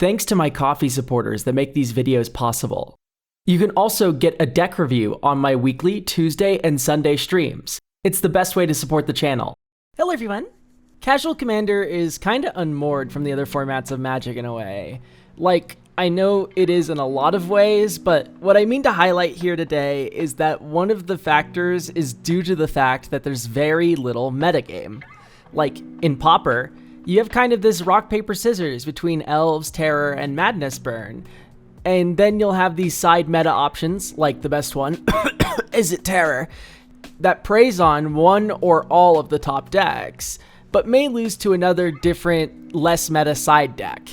thanks to my Ko-fi supporters that make these videos possible. You can also get a deck review on my weekly Tuesday and Sunday streams. It's the best way to support the channel. Hello everyone! Casual Commander is kinda unmoored from the other formats of Magic in a way. Like, I know it is in a lot of ways, but what I mean to highlight here today is that one of the factors is due to the fact that there's very little metagame. Like, in Pauper, you have kind of this rock, paper, scissors between Elves, Terror, and Madness Burn. And then you'll have these side meta options, like the best one, Is It Terror, that preys on one or all of the top decks, but may lose to another different, less meta side deck.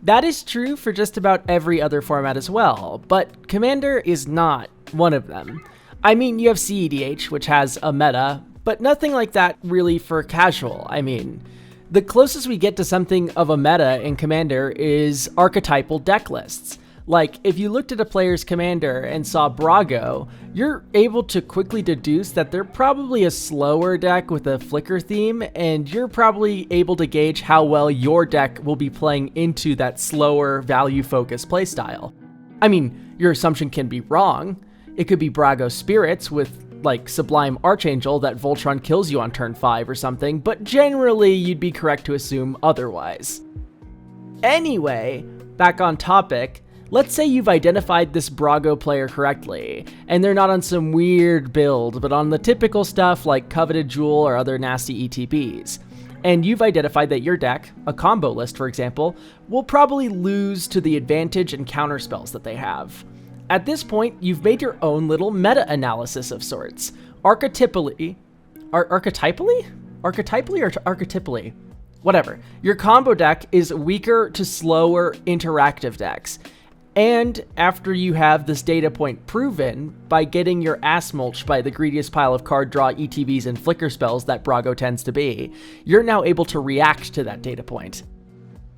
That is true for just about every other format as well, but Commander is not one of them. I mean, you have CEDH, which has a meta, but nothing like that really for casual. I mean, the closest we get to something of a meta in Commander is archetypal deck lists. Like, if you looked at a player's commander and saw Brago, you're able to quickly deduce that they're probably a slower deck with a flicker theme, and you're probably able to gauge how well your deck will be playing into that slower, value-focused playstyle. I mean, your assumption can be wrong. It could be Brago Spirits with, like, Sublime Archangel that Voltron kills you on turn 5 or something, but generally you'd be correct to assume otherwise. Anyway, back on topic, let's say you've identified this Brago player correctly, and they're not on some weird build, but on the typical stuff like Coveted Jewel or other nasty ETBs. And you've identified that your deck, a combo list for example, will probably lose to the advantage and counter spells that they have. At this point, you've made your own little meta-analysis of sorts. Archetypally or archetypally? Whatever. Your combo deck is weaker to slower interactive decks. And after you have this data point proven by getting your ass mulched by the greediest pile of card draw ETBs and flicker spells that Brago tends to be, you're now able to react to that data point.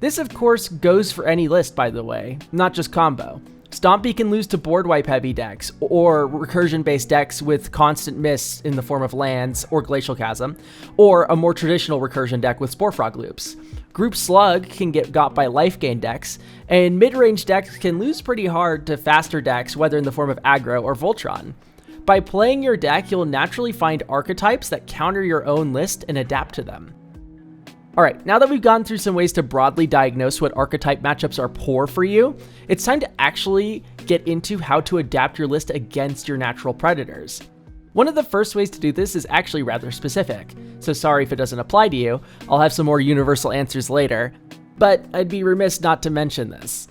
This of course goes for any list, by the way, not just combo. Stompy can lose to board wipe heavy decks, or recursion based decks with constant miss in the form of lands or Glacial Chasm, or a more traditional recursion deck with Spore Frog loops. Group Slug can get got by life gain decks, and mid-range decks can lose pretty hard to faster decks, whether in the form of aggro or Voltron. By playing your deck, you'll naturally find archetypes that counter your own list and adapt to them. Alright, now that we've gone through some ways to broadly diagnose what archetype matchups are poor for you, it's time to actually get into how to adapt your list against your natural predators. One of the first ways to do this is actually rather specific, so sorry if it doesn't apply to you. I'll have some more universal answers later, but I'd be remiss not to mention this.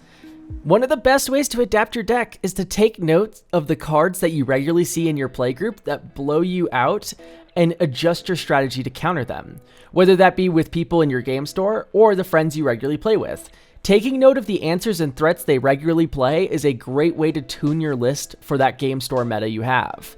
One of the best ways to adapt your deck is to take note of the cards that you regularly see in your playgroup that blow you out and adjust your strategy to counter them, whether that be with people in your game store or the friends you regularly play with. Taking note of the answers and threats they regularly play is a great way to tune your list for that game store meta you have.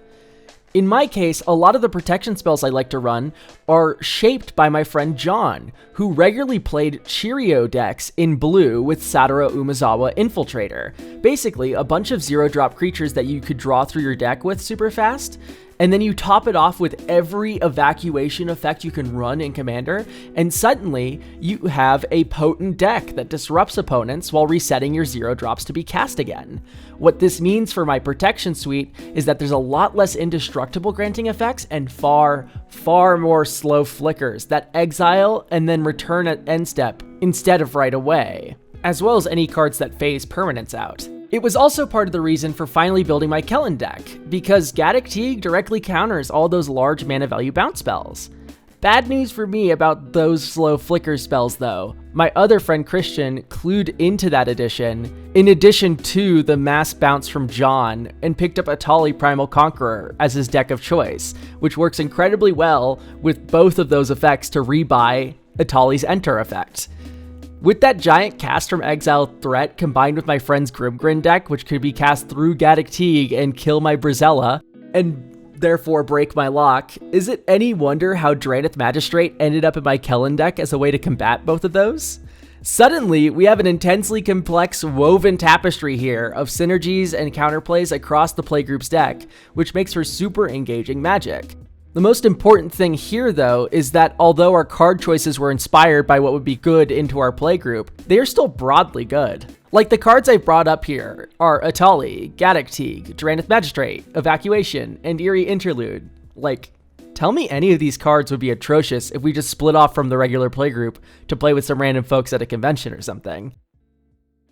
In my case, a lot of the protection spells I like to run are shaped by my friend John, who regularly played Cheerio decks in blue with Satoru Umezawa Infiltrator. Basically, a bunch of 0-drop creatures that you could draw through your deck with super fast, and then you top it off with every evacuation effect you can run in Commander, and suddenly you have a potent deck that disrupts opponents while resetting your 0-drops to be cast again. What this means for my protection suite is that there's a lot less indestructible granting effects and far more slow flickers that exile and then return at end step instead of right away, as well as any cards that phase permanence out. It was also part of the reason for finally building my Kellen deck, because Gaddock Teeg directly counters all those large mana value bounce spells. Bad news for me about those slow flicker spells though. My other friend Christian clued into that addition, in addition to the mass bounce from John, and picked up Atali Primal Conqueror as his deck of choice, which works incredibly well with both of those effects to rebuy Atali's Enter effect. With that giant cast from exile threat combined with my friend's Grimgrin deck, which could be cast through Gaddock Teeg and kill my Brizella, and therefore break my lock, is it any wonder how Drannith Magistrate ended up in my Kellen deck as a way to combat both of those? Suddenly, we have an intensely complex woven tapestry here of synergies and counterplays across the playgroup's deck, which makes for super engaging Magic. The most important thing here, though, is that although our card choices were inspired by what would be good into our playgroup, they are still broadly good. Like the cards I've brought up here are Atali, Gaddock Teague, Durandith Magistrate, Evacuation, and Eerie Interlude. Like, tell me any of these cards would be atrocious if we just split off from the regular playgroup to play with some random folks at a convention or something.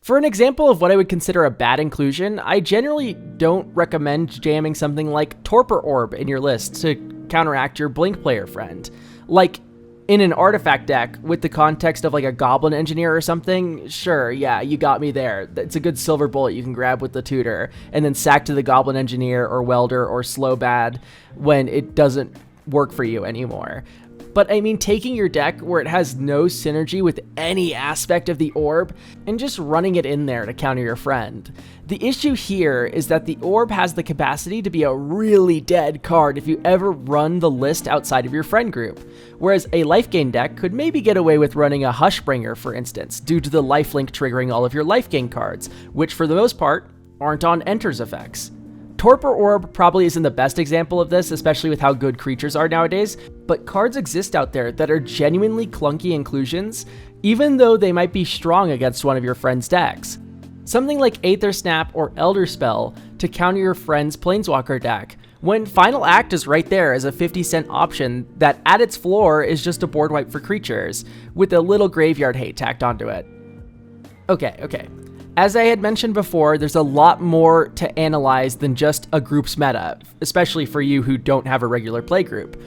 For an example of what I would consider a bad inclusion, I generally don't recommend jamming something like Torpor Orb in your list to counteract your Blink player friend. Like, in an artifact deck with the context of like a Goblin Engineer or something, sure, yeah, you got me there. It's a good silver bullet you can grab with the tutor, and then sack to the Goblin Engineer or Welder or Slow Bad when it doesn't work for you anymore. But I mean, taking your deck where it has no synergy with any aspect of the orb and just running it in there to counter your friend. The issue here is that the orb has the capacity to be a really dead card if you ever run the list outside of your friend group, whereas a life gain deck could maybe get away with running a Hushbringer, for instance, due to the lifelink triggering all of your life gain cards, which for the most part aren't on Enter's effects. Torpor Orb probably isn't the best example of this, especially with how good creatures are nowadays, but cards exist out there that are genuinely clunky inclusions, even though they might be strong against one of your friend's decks. Something like Aether Snap or Elder Spell to counter your friend's Planeswalker deck, when Final Act is right there as a 50-cent option that at its floor is just a board wipe for creatures, with a little graveyard hate tacked onto it. Okay. As I had mentioned before, there's a lot more to analyze than just a group's meta, especially for you who don't have a regular playgroup.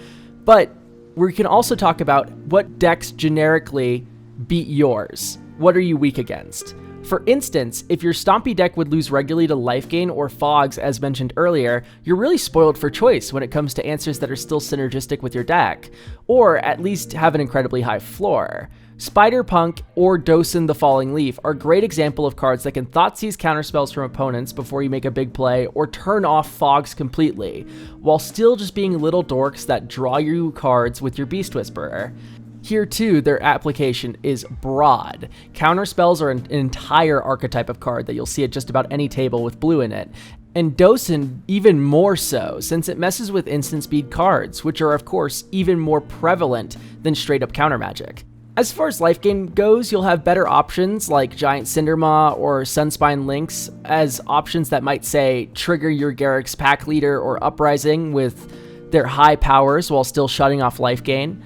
But we can also talk about what decks generically beat yours. What are you weak against? For instance, if your Stompy deck would lose regularly to Life Gain or Fogs, as mentioned earlier, you're really spoiled for choice when it comes to answers that are still synergistic with your deck, or at least have an incredibly high floor. Spider-Punk or Dosen the Falling Leaf are a great example of cards that can Thoughtseize counterspells from opponents before you make a big play or turn off Fogs completely, while still just being little dorks that draw you cards with your Beast Whisperer. Here too, their application is broad. Counterspells are an entire archetype of card that you'll see at just about any table with blue in it, and Dosen even more so, since it messes with instant speed cards, which are of course even more prevalent than straight up counter magic. As far as life gain goes, you'll have better options like Giant Cindermaw or Sunspine Lynx as options that might say trigger your Garruk's Pack Leader or Uprising with their high powers while still shutting off life gain.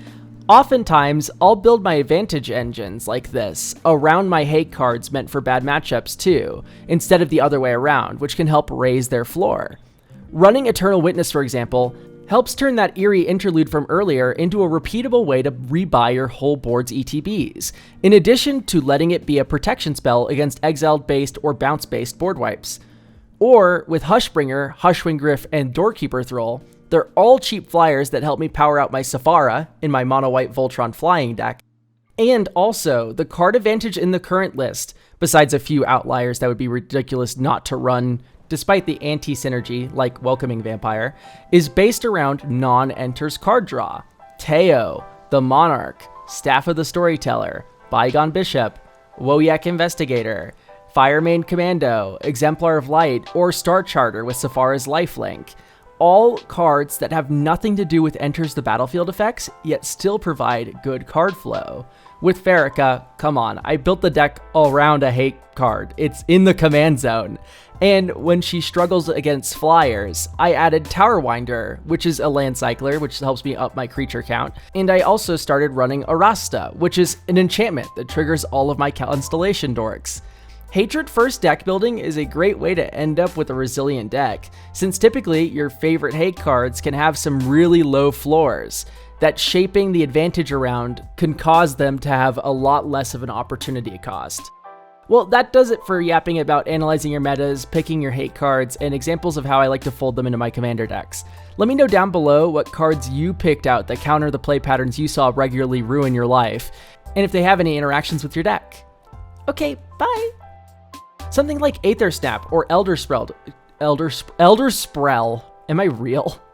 Oftentimes, I'll build my advantage engines like this around my hate cards meant for bad matchups too, instead of the other way around, which can help raise their floor. Running Eternal Witness, for example, helps turn that Eerie Interlude from earlier into a repeatable way to rebuy your whole board's ETBs, in addition to letting it be a protection spell against exiled-based or bounce-based board wipes. Or, with Hushbringer, Hushwing Gryff, and Doorkeeper Thrall, they're all cheap flyers that help me power out my Safara in my mono-white Voltron flying deck. And also, the card advantage in the current list, besides a few outliers that would be ridiculous not to run despite the anti-synergy, like Welcoming Vampire, is based around non-enters card draw. Teo, the Monarch, Staff of the Storyteller, Bygone Bishop, Woyak Investigator, Firemane Commando, Exemplar of Light, or Star Charter with Safara's lifelink. All cards that have nothing to do with enters the battlefield effects, yet still provide good card flow. With Farrakha, come on, I built the deck around a hate card. It's in the command zone. And when she struggles against flyers, I added Tower Winder, which is a land cycler, which helps me up my creature count. And I also started running Arasta, which is an enchantment that triggers all of my Constellation dorks. Hatred first deck building is a great way to end up with a resilient deck, since typically your favorite hate cards can have some really low floors that shaping the advantage around can cause them to have a lot less of an opportunity cost. Well, that does it for yapping about analyzing your metas, picking your hate cards, and examples of how I like to fold them into my commander decks. Let me know down below what cards you picked out that counter the play patterns you saw regularly ruin your life, and if they have any interactions with your deck. Okay, bye! Something like Aether Snap or Elder Sprell. Am I real?